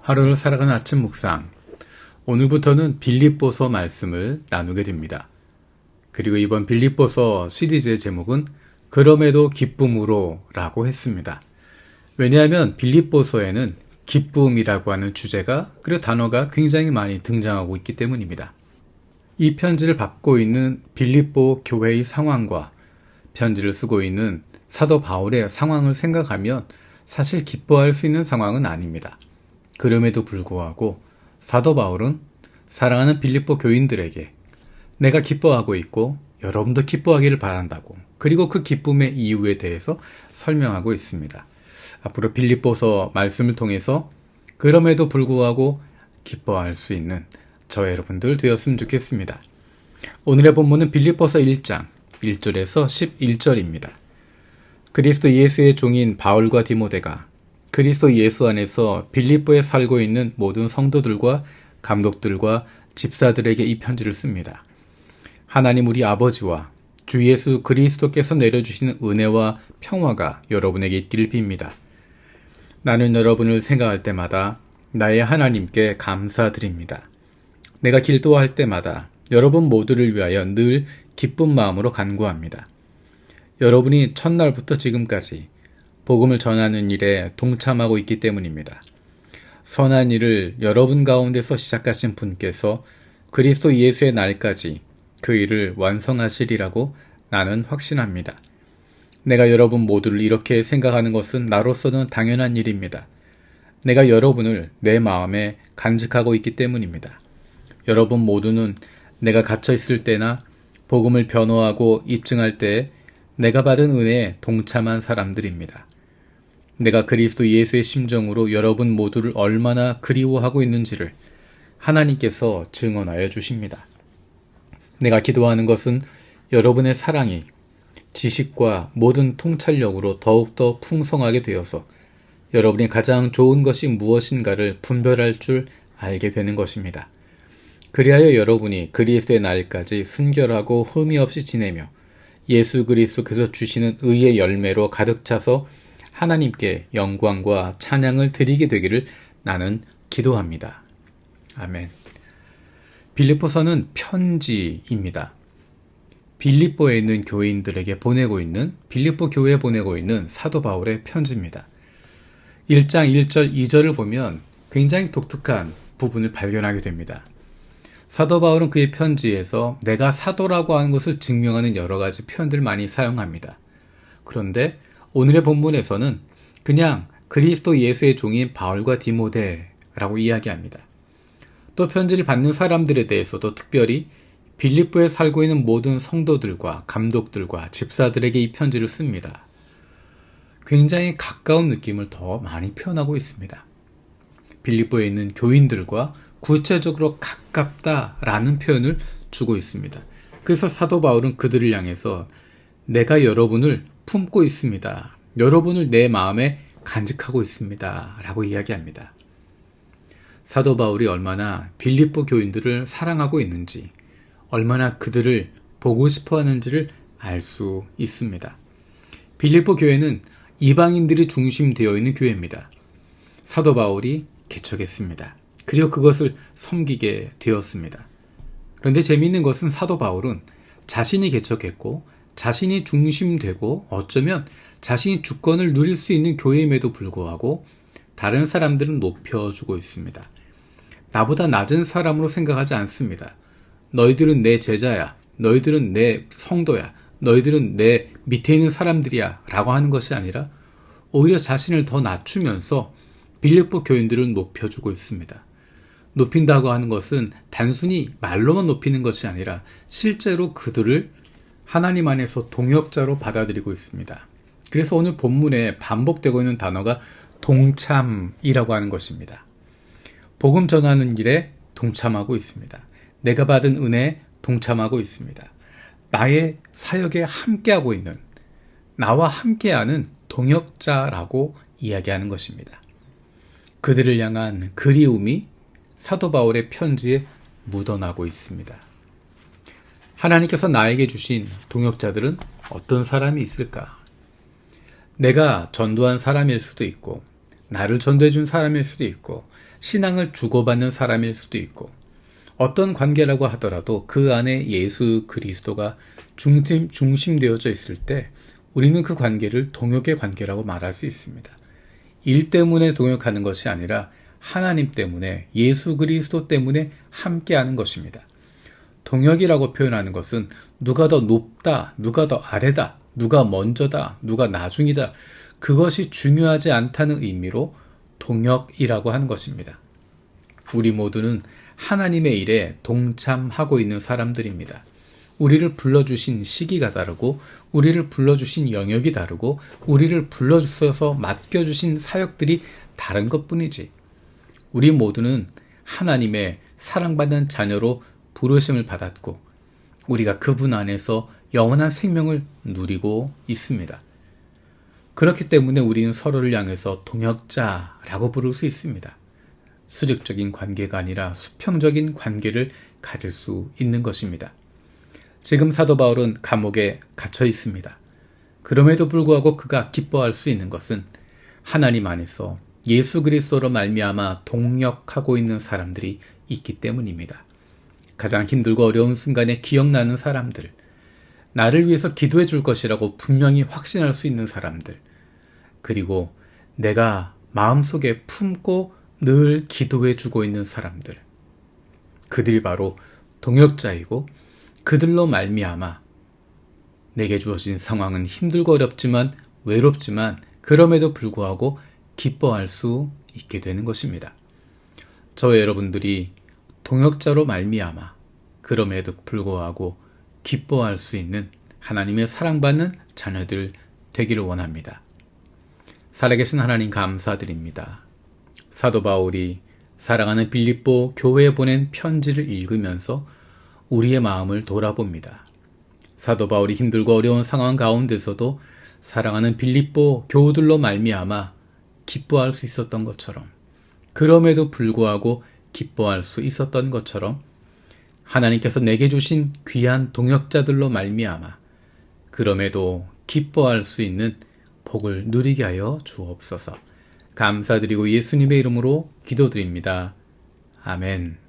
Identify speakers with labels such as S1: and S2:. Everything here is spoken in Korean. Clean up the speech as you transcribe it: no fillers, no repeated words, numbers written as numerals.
S1: 하루를 살아가는 아침 묵상. 오늘부터는 빌립보서 말씀을 나누게 됩니다. 그리고 이번 빌립보서 시리즈의 제목은 그럼에도 기쁨으로 라고 했습니다. 왜냐하면 빌립보서에는 기쁨이라고 하는 주제가 그리고 단어가 굉장히 많이 등장하고 있기 때문입니다. 이 편지를 받고 있는 빌립보 교회의 상황과 편지를 쓰고 있는 사도 바울의 상황을 생각하면 사실 기뻐할 수 있는 상황은 아닙니다. 그럼에도 불구하고 사도 바울은 사랑하는 빌립보 교인들에게 내가 기뻐하고 있고 여러분도 기뻐하기를 바란다고, 그리고 그 기쁨의 이유에 대해서 설명하고 있습니다. 앞으로 빌립보서 말씀을 통해서 그럼에도 불구하고 기뻐할 수 있는 저 여러분들 되었으면 좋겠습니다. 오늘의 본문은 빌립보서 1장 1절에서 11절입니다. 그리스도 예수의 종인 바울과 디모데가 그리스도 예수 안에서 빌립보에 살고 있는 모든 성도들과 감독들과 집사들에게 이 편지를 씁니다. 하나님 우리 아버지와 주 예수 그리스도께서 내려주시는 은혜와 평화가 여러분에게 있기를 빕니다. 나는 여러분을 생각할 때마다 나의 하나님께 감사드립니다. 내가 길도할 때마다 여러분 모두를 위하여 늘 기쁜 마음으로 간구합니다. 여러분이 첫날부터 지금까지 복음을 전하는 일에 동참하고 있기 때문입니다. 선한 일을 여러분 가운데서 시작하신 분께서 그리스도 예수의 날까지 그 일을 완성하시리라고 나는 확신합니다. 내가 여러분 모두를 이렇게 생각하는 것은 나로서는 당연한 일입니다. 내가 여러분을 내 마음에 간직하고 있기 때문입니다. 여러분 모두는 내가 갇혀 있을 때나 복음을 변호하고 입증할 때 내가 받은 은혜에 동참한 사람들입니다. 내가 그리스도 예수의 심정으로 여러분 모두를 얼마나 그리워하고 있는지를 하나님께서 증언하여 주십니다. 내가 기도하는 것은 여러분의 사랑이 지식과 모든 통찰력으로 더욱더 풍성하게 되어서 여러분이 가장 좋은 것이 무엇인가를 분별할 줄 알게 되는 것입니다. 그리하여 여러분이 그리스도의 날까지 순결하고 흠이 없이 지내며 예수 그리스도께서 주시는 의의 열매로 가득 차서 하나님께 영광과 찬양을 드리게 되기를 나는 기도합니다. 아멘. 빌립보서는 편지입니다. 빌립보에 있는 교인들에게 보내고 있는, 빌립보 교회에 보내고 있는 사도 바울의 편지입니다. 1장 1절 2절을 보면 굉장히 독특한 부분을 발견하게 됩니다. 사도 바울은 그의 편지에서 내가 사도라고 하는 것을 증명하는 여러 가지 표현들을 많이 사용합니다. 그런데 오늘의 본문에서는 그냥 그리스도 예수의 종인 바울과 디모데라고 이야기합니다. 또 편지를 받는 사람들에 대해서도 특별히 빌립보에 살고 있는 모든 성도들과 감독들과 집사들에게 이 편지를 씁니다. 굉장히 가까운 느낌을 더 많이 표현하고 있습니다. 빌립보에 있는 교인들과 구체적으로 가깝다라는 표현을 주고 있습니다. 그래서 사도 바울은 그들을 향해서 내가 여러분을 품고 있습니다. 여러분을 내 마음에 간직하고 있습니다. 라고 이야기합니다. 사도 바울이 얼마나 빌립보 교인들을 사랑하고 있는지, 얼마나 그들을 보고 싶어 하는지를 알 수 있습니다. 빌립보 교회는 이방인들이 중심되어 있는 교회입니다. 사도 바울이 개척했습니다. 그리고 그것을 섬기게 되었습니다. 그런데 재미있는 것은 사도 바울은 자신이 개척했고 자신이 중심되고 어쩌면 자신이 주권을 누릴 수 있는 교회임에도 불구하고 다른 사람들은 높여주고 있습니다. 나보다 낮은 사람으로 생각하지 않습니다. 너희들은 내 제자야, 너희들은 내 성도야, 너희들은 내 밑에 있는 사람들이야 라고 하는 것이 아니라 오히려 자신을 더 낮추면서 빌립보 교인들을 높여주고 있습니다. 높인다고 하는 것은 단순히 말로만 높이는 것이 아니라 실제로 그들을 하나님 안에서 동역자로 받아들이고 있습니다. 그래서 오늘 본문에 반복되고 있는 단어가 동참이라고 하는 것입니다. 복음 전하는 일에 동참하고 있습니다. 내가 받은 은혜에 동참하고 있습니다. 나의 사역에 함께하고 있는, 나와 함께하는 동역자라고 이야기하는 것입니다. 그들을 향한 그리움이 사도 바울의 편지에 묻어나고 있습니다. 하나님께서 나에게 주신 동역자들은 어떤 사람이 있을까? 내가 전도한 사람일 수도 있고, 나를 전도해 준 사람일 수도 있고, 신앙을 주고받는 사람일 수도 있고, 어떤 관계라고 하더라도 그 안에 예수 그리스도가 중심되어져 있을 때 우리는 그 관계를 동역의 관계라고 말할 수 있습니다. 일 때문에 동역하는 것이 아니라 하나님 때문에, 예수 그리스도 때문에 함께하는 것입니다. 동역이라고 표현하는 것은 누가 더 높다, 누가 더 아래다, 누가 먼저다, 누가 나중이다, 그것이 중요하지 않다는 의미로 동역이라고 하는 것입니다. 우리 모두는 하나님의 일에 동참하고 있는 사람들입니다. 우리를 불러주신 시기가 다르고, 우리를 불러주신 영역이 다르고, 우리를 불러주셔서 맡겨주신 사역들이 다른 것뿐이지. 우리 모두는 하나님의 사랑받는 자녀로 부르심을 받았고, 우리가 그분 안에서 영원한 생명을 누리고 있습니다. 그렇기 때문에 우리는 서로를 향해서 동역자라고 부를 수 있습니다. 수직적인 관계가 아니라 수평적인 관계를 가질 수 있는 것입니다. 지금 사도 바울은 감옥에 갇혀 있습니다. 그럼에도 불구하고 그가 기뻐할 수 있는 것은 하나님 안에서 예수 그리스도로 말미암아 동역하고 있는 사람들이 있기 때문입니다. 가장 힘들고 어려운 순간에 기억나는 사람들, 나를 위해서 기도해 줄 것이라고 분명히 확신할 수 있는 사람들, 그리고 내가 마음속에 품고 늘 기도해 주고 있는 사람들, 그들이 바로 동역자이고, 그들로 말미암아 내게 주어진 상황은 힘들고 어렵지만, 외롭지만 그럼에도 불구하고 기뻐할 수 있게 되는 것입니다. 저와 여러분들이 동역자로 말미암아 그럼에도 불구하고 기뻐할 수 있는 하나님의 사랑받는 자녀들 되기를 원합니다. 살아계신 하나님 감사드립니다. 사도 바울이 사랑하는 빌립보 교회에 보낸 편지를 읽으면서 우리의 마음을 돌아봅니다. 사도 바울이 힘들고 어려운 상황 가운데서도 사랑하는 빌립보 교우들로 말미암아 기뻐할 수 있었던 것처럼, 그럼에도 불구하고 기뻐할 수 있었던 것처럼 하나님께서 내게 주신 귀한 동역자들로 말미암아 그럼에도 기뻐할 수 있는 복을 누리게 하여 주옵소서. 감사드리고 예수님의 이름으로 기도드립니다. 아멘.